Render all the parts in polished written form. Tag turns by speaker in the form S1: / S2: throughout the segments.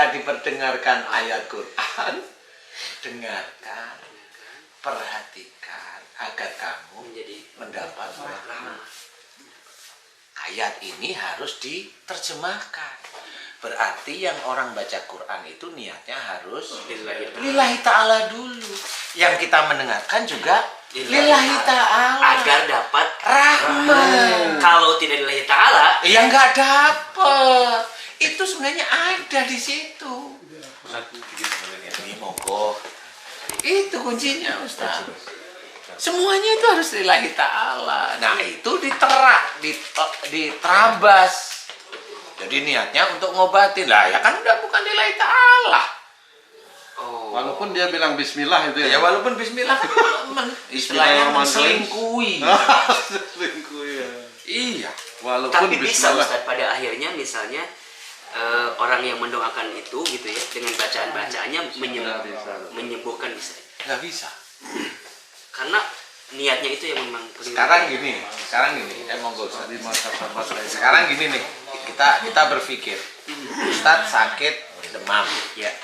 S1: ketika diperdengarkan ayat Quran, dengarkan, perhatikan agar kamu mendapat rahmat. Ayat ini harus diterjemahkan. Berarti yang orang baca Quran itu niatnya harus lillahi ta'ala dulu. Yang kita mendengarkan juga lillahi ta'ala.
S2: Agar dapat
S1: rahmat.
S2: Kalau tidak lillahi ta'ala,
S1: ya nggak dapat. Itu sebenarnya ada di situ. Ini mogok. Itu kuncinya Ustaz. Semuanya itu harus lillahi ta'ala. Nah itu diterabas. Jadi niatnya untuk ngobatin lah, ya kan udah bukan lillahi ta'ala.
S3: Oh. Walaupun dia bilang bismillah itu ya.
S1: Ya walaupun bismillah kan istilahnya selingkuhi.
S3: Selingkuhi ya.
S1: Iya.
S3: Walaupun
S2: tapi bisa
S3: bismillah.
S2: Ustaz pada akhirnya misalnya orang yang mendoakan itu gitu ya dengan bacaan-bacaannya menyembuhkan bisa.
S1: Nggak bisa.
S2: Karena niatnya itu yang memang
S1: Sekarang gini, monggo Ustaz. Sekarang gini nih, kita berpikir, Ustaz sakit demam,
S2: ya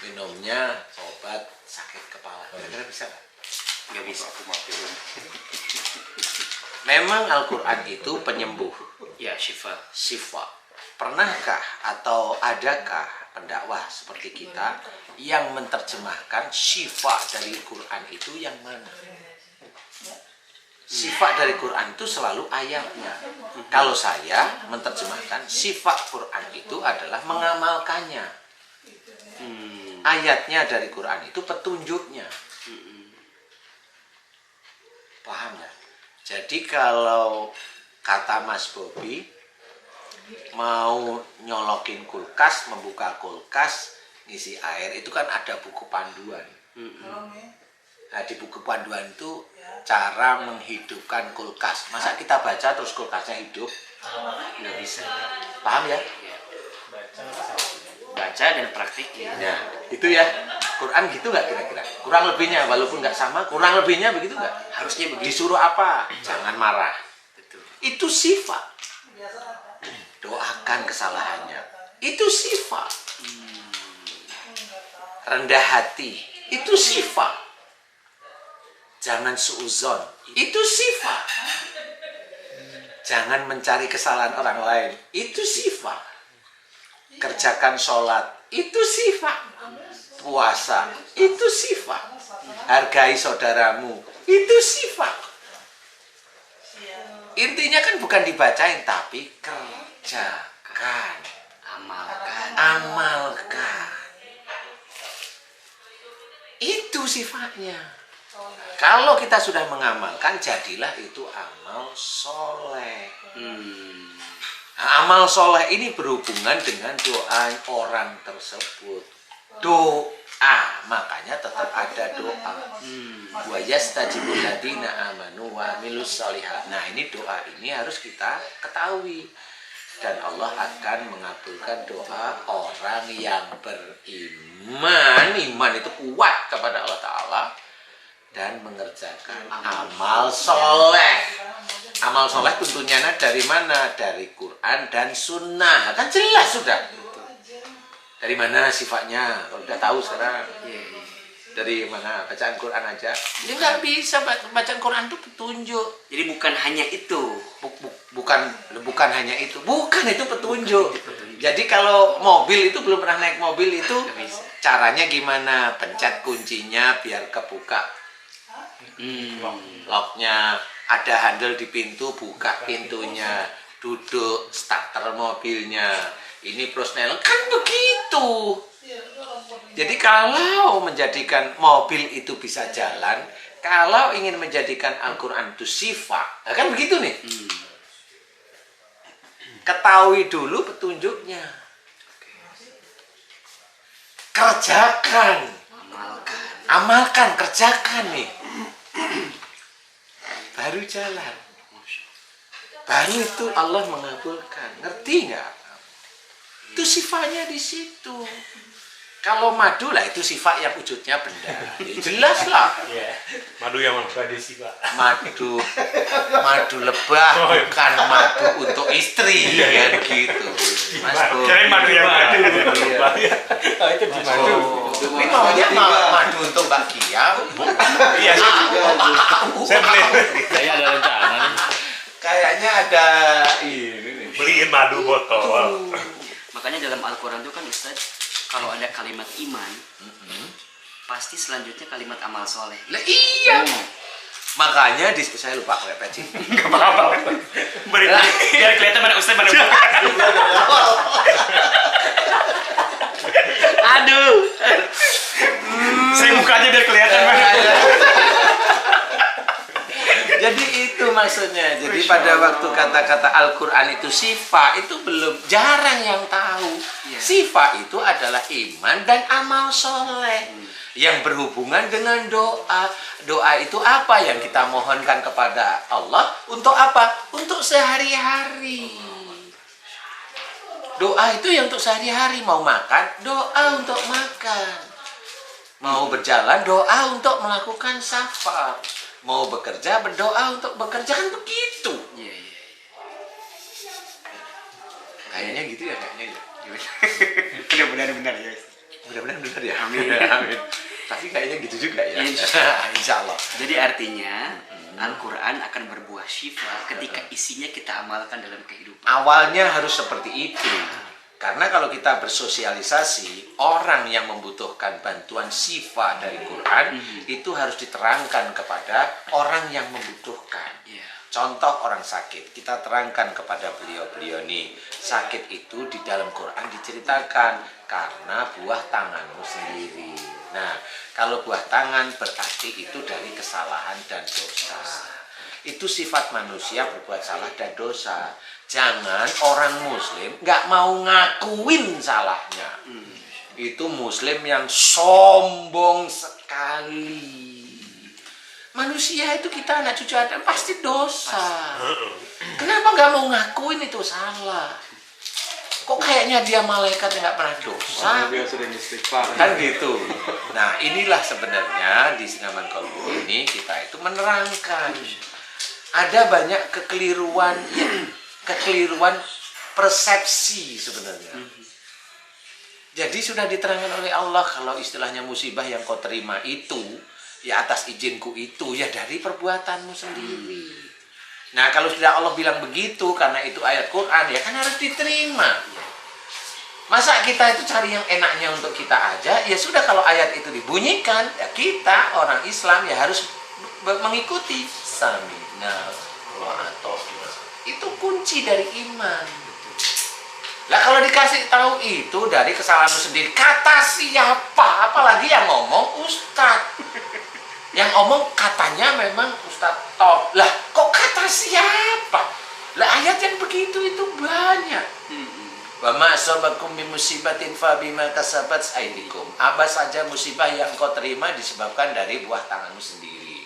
S1: minumnya obat sakit kepala, kira-kira bisa nggak?
S2: nggak bisa.
S1: Memang Al-Quran itu penyembuh,
S2: Ya syifa.
S1: Pernahkah atau adakah pendakwah seperti kita yang menerjemahkan syifa dari Quran itu yang mana? Sifat dari Quran itu selalu ayatnya. Kalau saya menerjemahkan sifat Quran itu adalah mengamalkannya. Ayatnya dari Quran itu petunjuknya. Paham ya? Jadi kalau kata Mas Bobi mau nyolokin kulkas, membuka kulkas, ngisi air, itu kan ada buku panduan. Nah di buku panduan itu cara menghidupkan kulkas. Masa kita baca terus kulkasnya hidup?
S2: Nggak bisa.
S1: Paham ya?
S2: Baca dan praktiknya.
S1: Ya, itu ya. Quran gitu nggak kira-kira? Kurang lebihnya, walaupun nggak sama, kurang lebihnya begitu nggak?
S2: Harusnya begitu.
S1: Disuruh apa? Jangan marah.
S2: Betul.
S1: Itu sifat. Doakan kesalahannya. Itu sifat. Rendah hati. Itu sifat. Jangan suuzon. Itu sifat. Jangan mencari kesalahan orang lain. Itu sifat. Kerjakan sholat. Itu sifat. Puasa. Itu sifat. Hargai saudaramu. Itu sifat. Intinya kan bukan dibacain, tapi kerjakan. Amalkan. Itu sifatnya. Kalau kita sudah mengamalkan, jadilah itu amal soleh. Nah, amal soleh ini berhubungan dengan doa orang tersebut. Doa, makanya tetap ada doa. Wa yastajibul ladzina amanu wa amilus sholihat. Nah, ini doa ini harus kita ketahui. Dan Allah akan mengabulkan doa orang yang beriman. Iman itu kuat kepada Allah Ta'ala. Dan mengerjakan amal soleh. Amal soleh tentunya dari mana? Dari Quran dan Sunnah. Kan jelas sudah. Dari mana sifatnya? Kalau udah tahu sekarang. Dari mana? Bacaan Quran aja. Dia nggak bisa bacaan Quran itu petunjuk.
S2: Jadi bukan hanya itu.
S1: Bukan hanya itu. Bukan itu petunjuk. Jadi kalau mobil itu belum pernah naik mobil itu caranya gimana? Pencet kuncinya biar kebuka. Locknya, ada handle di pintu, buka pintunya, duduk, starter mobilnya, ini prosnel, kan begitu. Jadi kalau menjadikan mobil itu bisa jalan, kalau ingin menjadikan Al-Quran itu sifat, kan begitu nih. Ketahui dulu petunjuknya, kerjakan, amalkan, kerjakan nih. Baru jalan. Baru itu Allah mengabulkan. Ngerti nggak? Itu sifatnya di situ. Kalau madu lah itu sifat yang wujudnya benda. Ya, jelas lah.
S4: Iya. Madu yang mana? Tradisi, Pak.
S1: Madu lebah bukan madu untuk istri kan gitu. Mas Bro.
S4: Kirain madu yang madu.
S1: Iya.
S4: Oh, itu di madu.
S1: Ini maunya madu untuk Mbak Kia.
S4: Iya, saya beli.
S5: Saya ada rencana nih.
S1: Kayaknya ada ini nih.
S4: Beliin madu botol.
S2: Makanya dalam Al-Quran itu kan Ustaz, kalau ada kalimat iman, pasti selanjutnya kalimat amal soleh.
S1: Lah iya. Makanya saya lupa pakai peci.
S2: Gak apa-apa. Biar kelihatan mana Ustaz mana bukan. Aduh. Saya buka aja biar kelihatan mana.
S1: Jadi itu maksudnya. Jadi pada waktu kata-kata Al-Quran itu sifat, itu belum jarang yang tahu.
S2: Iya.
S1: Sifat itu adalah iman dan amal soleh yang berhubungan dengan doa. Doa itu apa yang kita mohonkan kepada Allah? Untuk apa? Untuk sehari-hari. Doa itu yang untuk sehari-hari. Mau makan, doa untuk makan. Mau berjalan, doa untuk melakukan safar. Mau bekerja, berdoa untuk bekerja, kan begitu.
S2: Iya.
S1: Kayaknya gitu ya, kayaknya ya.
S2: Mudah-mudahan benar ya.
S1: Mudah-mudahan benar ya.
S2: Amin.
S1: Amin. Tapi kayaknya gitu juga ya. Insya Allah.
S2: Jadi artinya Al-Quran akan berbuah syifa ketika isinya kita amalkan dalam kehidupan.
S1: Awalnya harus seperti itu. Karena kalau kita bersosialisasi, orang yang membutuhkan bantuan sifat dari Quran, itu harus diterangkan kepada orang yang membutuhkan.
S2: Iya.
S1: Contoh orang sakit, kita terangkan kepada beliau-beliau nih, sakit itu di dalam Quran diceritakan karena buah tanganmu sendiri. Nah, kalau buah tangan berarti itu dari kesalahan dan dosa. Itu sifat manusia, berbuat salah dan dosa. Jangan orang muslim nggak mau ngakuin salahnya. Itu muslim yang sombong sekali. Manusia itu kita anak cucu Adam pasti dosa. Kenapa nggak mau ngakuin itu salah? Kok kayaknya dia malaikat yang nggak pernah dosa?
S3: Dia sudah istighfar.
S1: Kan gitu. Nah, inilah sebenarnya di Sinaman Kolbu ini kita itu menerangkan ada banyak kekeliruan persepsi sebenarnya. Jadi sudah diterangkan oleh Allah kalau istilahnya musibah yang kau terima itu ya atas izinku itu ya dari perbuatanmu sendiri. Nah, kalau sudah Allah bilang begitu karena itu ayat Quran ya kan harus diterima. Masa kita itu cari yang enaknya untuk kita aja? Ya sudah, kalau ayat itu dibunyikan ya kita orang Islam ya harus mengikuti. Samina wa ata'na. Itu kunci dari iman. Lah kalau dikasih tahu itu dari kesalahanmu sendiri, kata siapa? Apalagi yang ngomong ustadz. Yang ngomong katanya memang ustadz top. Lah kok kata siapa? Lah ayat yang begitu itu banyak. Wa ma asabakum min musibatin fa bima kasabat aydikum. Apa saja musibah yang kau terima disebabkan dari buah tanganmu sendiri.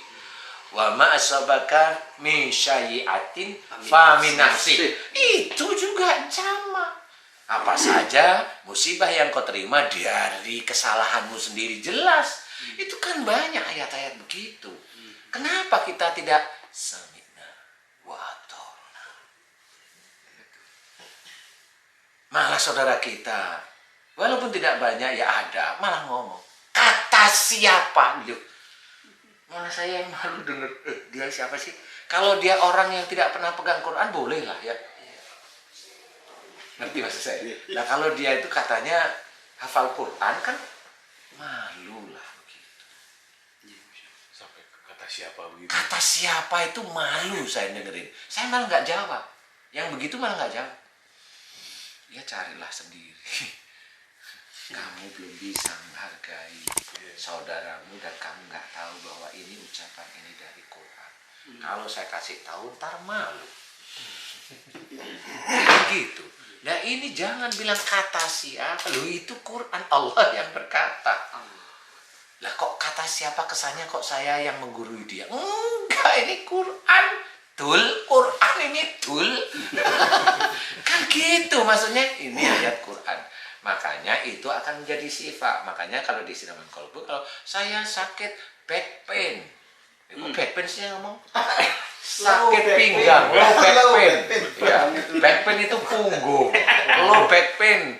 S1: Wa ma asabaka min syai'atin fa min nafsik. Itu juga sama. Apa saja musibah yang kau terima dari kesalahanmu sendiri, jelas. Itu kan banyak ayat-ayat begitu. Kenapa kita tidak sami'na wa ata'na? Malah saudara kita, walaupun tidak banyak ya ada, malah ngomong kata siapa? Malah saya yang malu denger, dia siapa sih? Kalau dia orang yang tidak pernah pegang Quran boleh lah ya. Ngerti maksud saya? Nah kalau dia itu katanya hafal Quran kan malu lah begitu.
S4: Sampai kata siapa begitu?
S1: Kata siapa itu malu saya dengerin. Saya malah nggak jawab. Yang begitu malah nggak jawab. Ya carilah sendiri. Kamu belum bisa menghargai saudaramu dan kamu nggak tahu bahwa ini ucapan ini dari Quran. Kalau saya kasih tahu ntar malu. Gitu. Nah ini jangan bilang kata siapa. Loh itu Quran, Allah yang berkata. Lah kok kata siapa, kesannya kok saya yang menggurui dia. Enggak, ini Quran. Tul, Quran ini tul. Kan gitu maksudnya. Ini ayat Quran. Makanya itu akan menjadi sifat. Makanya kalau di siraman kolbu, kalau saya sakit back pain, back pain sih yang ngomong sakit pinggang, low back pain. Ya, back pain itu punggung, low back pain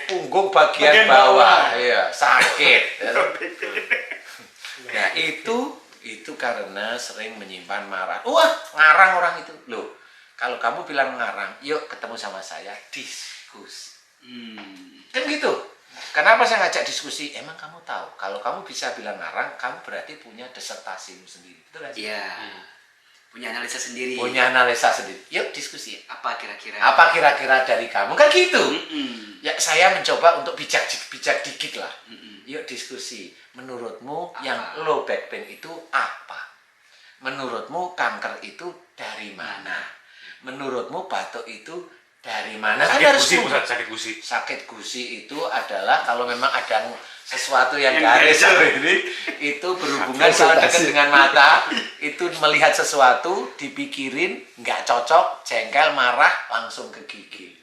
S1: punggung bagian bawah, ya sakit. Nah itu karena sering menyimpan marah. Wah, ngarang orang itu. Loh, kalau kamu bilang ngarang, yuk ketemu sama saya, diskusi. Kan gitu. Kenapa saya ngajak diskusi? Emang kamu tahu, kalau kamu bisa bilang ngarang, kamu berarti punya disertasimu sendiri. Betul nggak sih?
S2: Iya. Punya analisa sendiri.
S1: Punya analisa sendiri. Yuk diskusi.
S2: Apa kira-kira?
S1: Apa kira-kira dari kamu? Kan gitu. Ya saya mencoba untuk bijak dikit lah. Yuk diskusi. Menurutmu yang low back pain itu apa? Menurutmu kanker itu dari mana? Menurutmu batuk itu dari mana?
S4: Sakit gusi, Ustaz, sakit gusi.
S1: Sakit gusi itu adalah kalau memang ada sesuatu yang garis ini, itu berhubungan sangat dekat dengan mata, itu melihat sesuatu, dipikirin, nggak cocok, jengkel, marah, langsung ke gigi.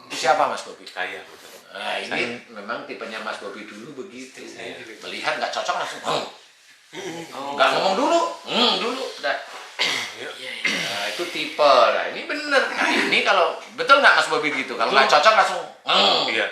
S1: Itu siapa Mas Bobi?
S4: Kaya, betul.
S1: Nah ini memang tipenya Mas Bobi dulu begitu. Melihat nggak cocok langsung, nggak ngomong dulu, dulu, udah. Nah, itu tipe. Nah, ini bener. Nah, ini kalau betul nggak Mas Bobi gitu? Kalau nggak cocok langsung.
S4: Iya.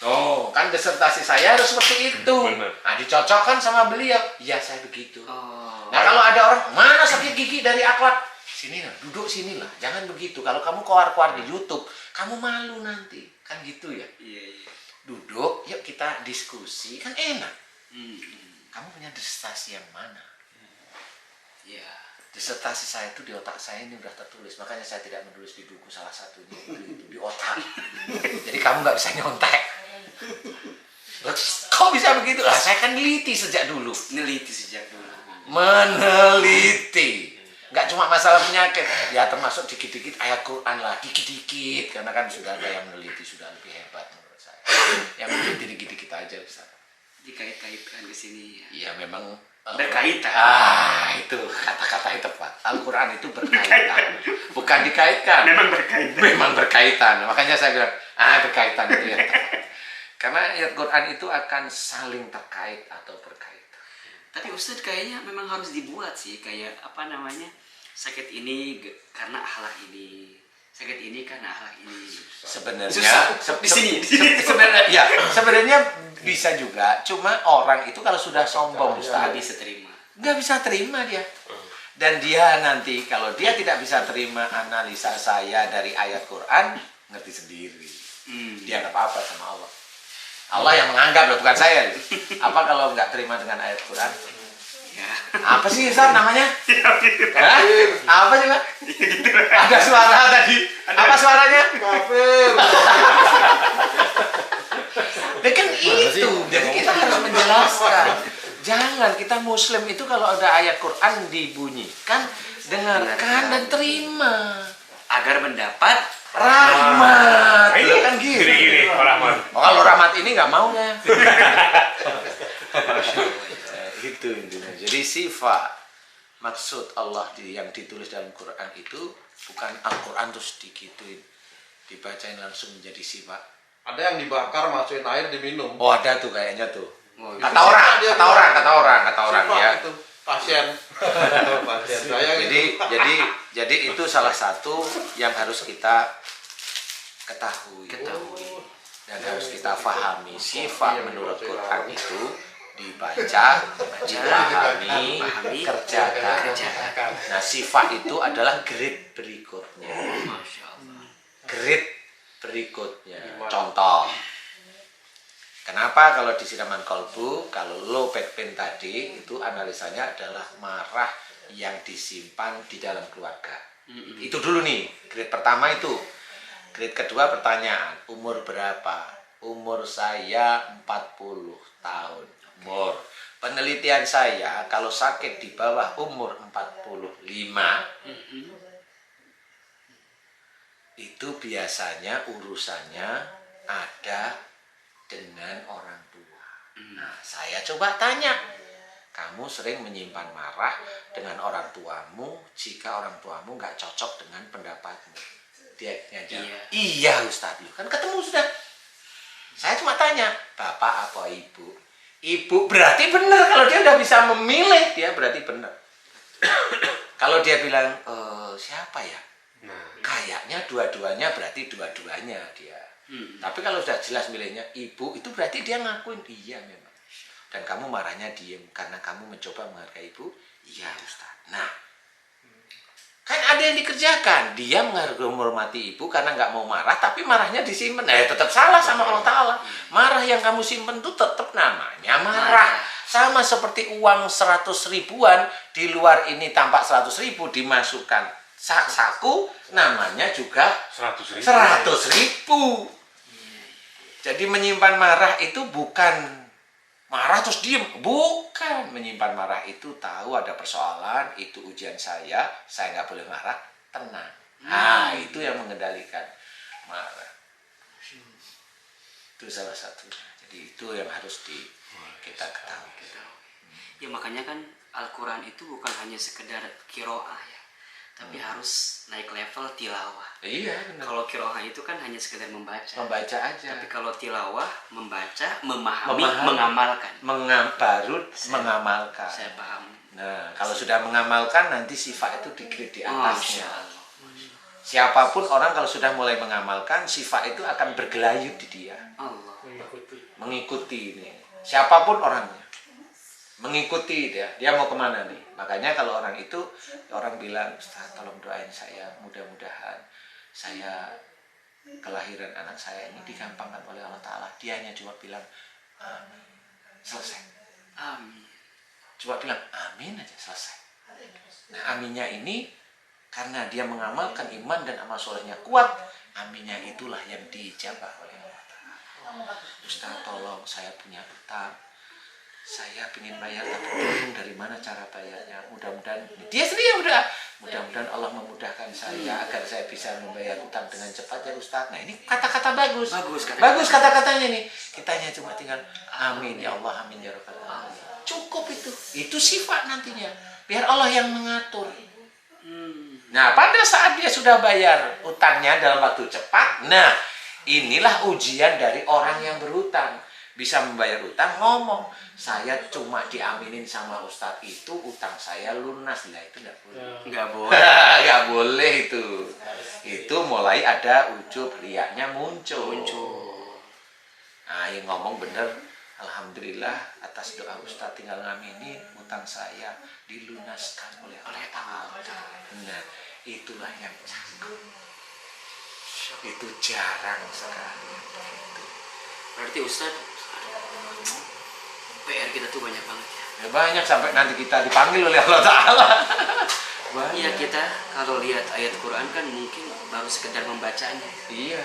S1: Oh, kan disertasi saya harus seperti itu.
S4: Bener.
S1: Nah, dicocokkan sama beliau. Iya, saya begitu. Nah, kalau ada orang mana sakit gigi dari akhlak? Sini lah, duduk sini lah. Jangan begitu. Kalau kamu keluar-keluar di YouTube, kamu malu nanti. Kan gitu ya.
S2: Iya.
S1: Duduk, yuk kita diskusi. Kan enak. Kamu punya disertasi yang mana?
S2: Iya.
S1: Disertasi saya itu di otak saya ini udah tertulis, makanya saya tidak menulis di buku, salah satunya itu di otak. Jadi kamu nggak bisa nyontek. Kok bisa begitu? Lah saya kan neliti sejak dulu. Meneliti. Nggak cuma masalah penyakit, ya termasuk dikit-dikit ayat Quran lah, dikit-dikit, karena kan sudah ada yang meneliti, sudah lebih hebat menurut saya. Yang meneliti dikit-dikit aja Ustaz.
S2: Dikait-kaitkan ke sini ya.
S1: Iya memang
S2: berkaitan.
S1: Itu kata-kata yang tepat. Al-Quran itu berkaitan, bukan dikaitkan. Memang berkaitan. Makanya saya bilang, berkaitan itu yang tepat. Karena ayat Quran itu akan saling terkait atau berkaitan.
S2: Tapi Ustadz kayaknya memang harus dibuat sih, kayak apa namanya, sakit ini karena akhlak ini, sakit ini karena akhlak ini.
S1: Sebenarnya
S2: di sini.
S1: Sebenarnya bisa juga. Cuma orang itu kalau sudah sombong, Ustaz,
S2: bisa terima.
S1: nggak bisa terima dia. Dan dia nanti kalau dia tidak bisa terima analisa saya dari ayat Quran, ngerti sendiri. Dia nggak apa-apa sama Allah. Allah yang menganggap, loh, bukan saya. Apa kalau nggak terima dengan ayat Quran?
S2: Ya.
S1: Apa sih Ustaz namanya? Hah? Apa sih Pak? Ada suara tadi. Apa suaranya?
S3: Kafir.
S1: Ya kan itu. Jadi kita harus menjelaskan. Jangan kita Muslim itu kalau ada ayat Quran dibunyikan, dengarkan dan terima.
S2: Agar mendapat
S1: Rahmat.
S4: Nah, ini
S1: Loh, kan gitu.
S4: gini, Pak Rahman.
S1: Oh, kalau rahmat ini nggak mau ya. Itu intinya. Jadi sifat maksud Allah yang ditulis dalam Quran itu bukan Al-Quran terus digituin, dibacain langsung menjadi sifat.
S3: Ada yang dibakar, masukin air, diminum.
S1: Oh ada tuh kayaknya tuh.
S3: Itu
S1: Kata orang
S3: sifat
S1: ya.
S3: itu. Pasien. Pasien saya gitu.
S1: Jadi itu salah satu yang harus kita ketahui. Dan harus kita pahami. Sifat menurut Quran itu dibaca, dipahami, kerjakan. Nah sifat itu adalah grade berikutnya. Grade berikutnya. Contoh. Kenapa kalau di siraman kolbu, kalau low back pain tadi itu analisanya adalah marah yang disimpan di dalam keluarga. Itu dulu nih, grade pertama itu. Grade kedua pertanyaan, umur berapa? Umur saya 40 tahun. Umur. Penelitian saya kalau sakit di bawah umur 45 itu biasanya urusannya ada dengan orang tua. Nah, saya coba tanya, kamu sering menyimpan marah dengan orang tuamu jika orang tuamu nggak cocok dengan pendapatmu? Dia jawab, iya Ustadz, kan ketemu sudah. Saya cuma tanya, bapak apa ibu? Ibu berarti benar. Kalau dia udah bisa memilih, dia berarti benar. Kalau dia bilang, siapa ya? Kayaknya dua-duanya, berarti dua-duanya dia. Tapi kalau sudah jelas milihnya ibu, itu berarti dia ngakuin, iya memang. Dan kamu marahnya diem, karena kamu mencoba menghargai ibu. Iya Ustaz. Nah, kan ada yang dikerjakan. Dia menghormati ibu karena nggak mau marah, tapi marahnya disimpan. Tetap salah sama Allah Ta'ala. Marah yang kamu simpen itu tetap namanya marah. Sama seperti uang 100 ribuan, di luar ini tampak 100 ribu, dimasukkan saku, namanya juga
S4: 100 ribu.
S1: 100 ribu. Jadi menyimpan marah itu bukan marah terus diem, bukan. Menyimpan marah itu tahu ada persoalan, itu ujian saya nggak boleh marah, tenang. Nah, itu yang mengendalikan marah. Itu salah satunya. Jadi itu yang harus kita ketahui.
S2: Ya makanya kan Al-Quran itu bukan hanya sekedar kiroah ya, tapi harus naik level tilawah.
S1: Iya, benar.
S2: Kalau kiroah itu kan hanya sekedar membaca.
S1: Membaca aja.
S2: Tapi kalau tilawah, membaca, memahami. Mengamalkan.
S1: Mengamalkan.
S2: Saya paham.
S1: Nah, kalau sudah mengamalkan, nanti sifat itu digrade di atasnya.
S2: Masya Allah.
S1: Siapapun orang kalau sudah mulai mengamalkan, sifat itu akan bergelayut di dia.
S2: Allah.
S1: Mengikuti ini. Siapapun orangnya. Mengikuti dia mau kemana nih. Makanya kalau orang itu, orang bilang, Ustaz tolong doain saya, mudah-mudahan saya kelahiran anak saya ini digampangkan oleh Allah Ta'ala. Dia hanya cuma bilang amin, selesai.
S2: Amin.
S1: Cuma bilang amin aja, selesai. Nah, aminnya ini karena dia mengamalkan iman dan amal solehnya kuat, aminnya itulah yang dijabah oleh Allah Ta'ala. Ustaz tolong, saya punya utang, saya ingin bayar tapi bingung dari mana cara bayarnya. Mudah-mudahan dia sendiri udah, mudah-mudahan Allah memudahkan saya agar saya bisa membayar utang dengan cepat ya Ustaz. Nah, ini kata-kata bagus. Bagus kata-katanya nih. Kita hanya cuma tinggal amin ya Allah, amin ya rabbal alamin. Cukup itu. Itu sifat nantinya. Biar Allah yang mengatur. Nah, pada saat dia sudah bayar utangnya dalam waktu cepat, nah, inilah ujian dari orang yang berutang. Bisa membayar utang, ngomong, saya cuma diaminin sama Ustadz itu, utang saya lunas. Lah, itu nggak boleh.
S2: Nggak boleh.
S1: Nggak boleh itu. Itu mulai ada ujub, riaknya muncul. Nah, yang ngomong bener, alhamdulillah atas doa Ustadz tinggal ngaminin utang saya dilunaskan oleh Allah Ta'ala. Nah, itulah yang cakep. Itu jarang sekali.
S2: Berarti Ustadz, PR kita tuh banyak banget ya.
S1: Ya banyak sampai nanti kita dipanggil oleh Allah Ta'ala.
S2: Iya, kita kalau lihat ayat Quran kan mungkin baru sekedar membacanya.
S1: Iya.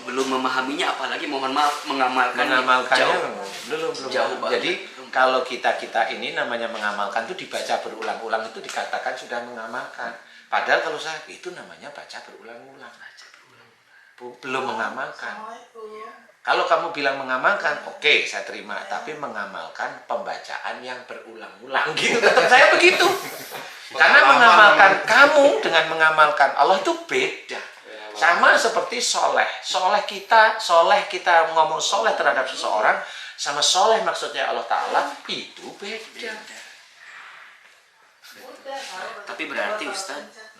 S2: Belum memahaminya, apalagi mohon maaf mengamalkannya.
S1: Belum.
S2: Jauh banget.
S1: Jadi kalau kita ini namanya mengamalkan itu dibaca berulang-ulang, itu dikatakan sudah mengamalkan. Padahal kalau saya itu namanya baca berulang-ulang. Belum mengamalkan. Kalau kamu bilang mengamalkan, oke, saya terima. Tapi mengamalkan pembacaan yang berulang-ulang gitu. Tetap saya begitu. Karena mengamalkan kamu dengan mengamalkan Allah itu beda. Sama seperti soleh. Soleh kita ngomong soleh terhadap seseorang, sama soleh maksudnya Allah Ta'ala, itu beda.
S2: Tapi berarti Ustadz,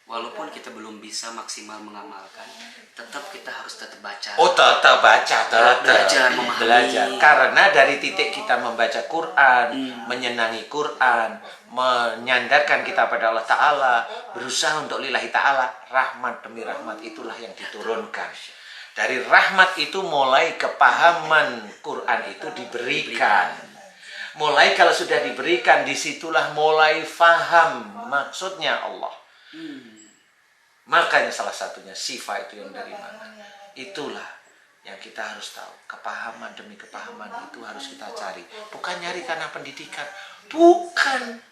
S2: walaupun kita belum bisa maksimal mengamalkan, tetap kita harus tetap baca.
S1: Oh, tetap baca, tetap
S2: belajar, memahami.
S1: Belajar. Karena dari titik kita membaca Quran, menyenangi Quran, menyandarkan kita pada Allah Ta'ala, berusaha untuk lillahi ta'ala, rahmat demi rahmat itulah yang diturunkan. Dari rahmat itu mulai kepahaman Quran itu diberikan. Mulai kalau sudah diberikan, disitulah mulai faham maksudnya Allah. Makanya salah satunya sifat itu yang dari mana. Itulah yang kita harus tahu. Kepahaman demi kepahaman itu harus kita cari. Bukan nyari karena pendidikan. Bukan.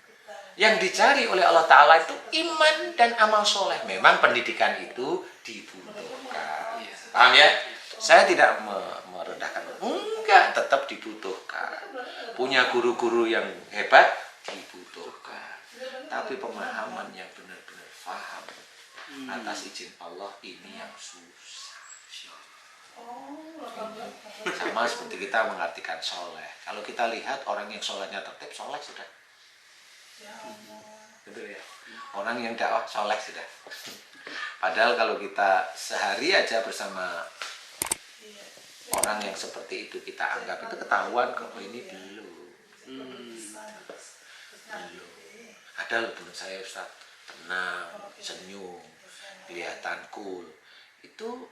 S1: Yang dicari oleh Allah Ta'ala itu iman dan amal soleh. Memang pendidikan itu dibutuhkan. Paham ya? Saya tidak merendahkan. Enggak, tetap dibutuhkan. Punya guru-guru yang hebat, dibutuhkan. Tapi pemahaman yang benar-benar paham atas izin Allah ini yang susah. Sama seperti kita mengartikan soleh. Kalau kita lihat orang yang sholatnya tertib, soleh sudah. Betul ya? Orang yang dakwah soleh sudah. Padahal kalau kita sehari aja bersama orang yang seperti itu, kita anggap itu ketahuan kok, oh, ini belum. Belum. Ada loh teman saya Ustaz, tenang, senyum, kelihatan cool. Itu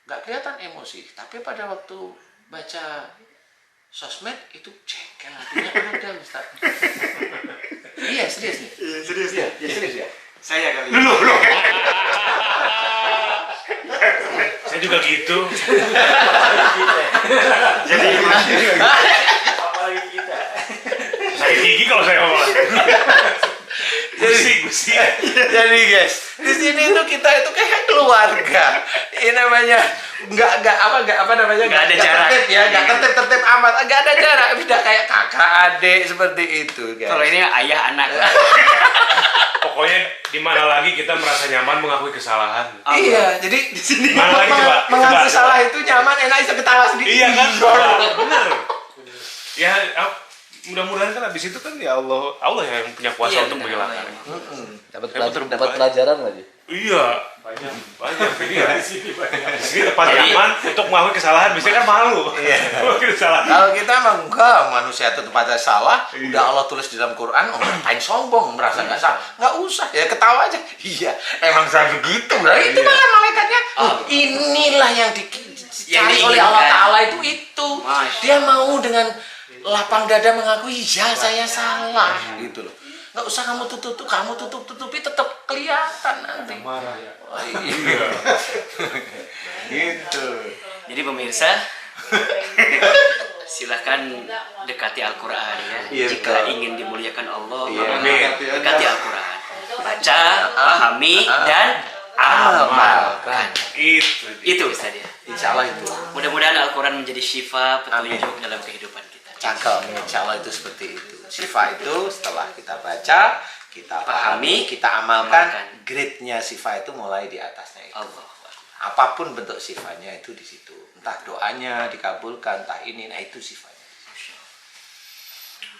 S1: nggak kelihatan emosi, tapi pada waktu baca sosmed itu jengkel hatinya ada Ustaz. Iya serius nih.
S2: Iya, serius
S1: ya. Iya serius ya.
S2: Saya kali.
S4: Loh. Saya juga gitu.
S2: Jadi
S5: Apalagi kita.
S4: Sakit gigi kalau saya ngomong. Gusi.
S1: Jadi guys, di sini tuh kita itu kayak keluarga. Ini namanya nggak
S2: ada jarak.
S1: tertib ya, nggak tertib amat, nggak ada jarak, tidak kayak kakak adik seperti itu guys.
S2: kalau ini ayah anak.
S4: Pokoknya di mana lagi kita merasa nyaman mengakui kesalahan.
S1: Iya, jadi di sini
S4: Mana lagi coba?
S1: mengakui
S4: Coba.
S1: salah itu nyaman, enak bisa ketawa sendiri.
S4: Iya kan? Bener. Ya, mudah-mudahan kan abis itu kan ya Allah yang punya kuasa
S2: Iya,
S4: untuk
S2: benar,
S4: menghilangkan.
S5: Dapat pelajaran lagi.
S4: Iya, banyak. Iya. Di sini tempat nyaman untuk mengakui kesalahan, biasanya kan malu.
S1: Iya.
S4: Mengakui kesalahan.
S1: Kalau kita emang enggak, manusia itu tempatnya salah, udah Allah tulis di dalam Quran, ngapain sombong, merasa nggak salah, nggak usah, ya ketawa aja. Iya, emang saya begitu, lah itu
S4: Iya.
S1: malah malaikatnya. Inilah yang dicari oleh Allah Taala itu. Dia mau dengan lapang dada mengakui, ya saya salah, gitu loh. Nggak usah kamu tutupi, tetap kelihatan nanti.
S4: Marah ya.
S1: Oh, iya. Gitu.
S2: Jadi pemirsa, silahkan dekati Al-Quran ya.
S1: Iya,
S2: Jika
S1: betul.
S2: ingin dimuliakan Allah,
S1: Iya.
S2: maka dekati Al-Quran. Baca, pahami, dan amalkan.
S4: Itu.
S2: Itu Ustaz ya.
S1: Insya Allah itu.
S2: Mudah-mudahan Al-Quran menjadi syifa, petunjuk dalam kehidupan kita.
S1: Cakep, insya Allah itu seperti itu. Syifa itu setelah kita baca, kita pahami, kita amalkan, grade-nya syifa itu mulai di atasnya itu.
S2: Allah.
S1: Apapun bentuk sifanya itu di situ. Entah doanya dikabulkan, entah ini, nah itu sifanya.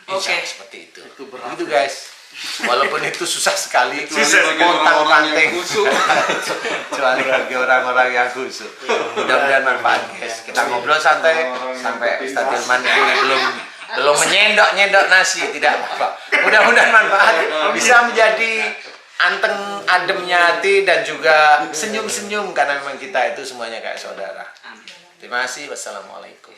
S1: Insya Allah seperti itu. Itu guys. Walaupun itu susah sekali, pontang-panting. Kecuali bagi orang-orang yang khusyuk. Mudah-mudahan manfaat guys. Kita ngobrol santai sampai Ustaz Hilman ini belum menyendok nasi, tidak apa. Mudah-mudahan manfaat bisa menjadi anteng ademnya hati dan juga senyum-senyum karena memang kita itu semuanya kayak saudara. Terima kasih. Wassalamualaikum.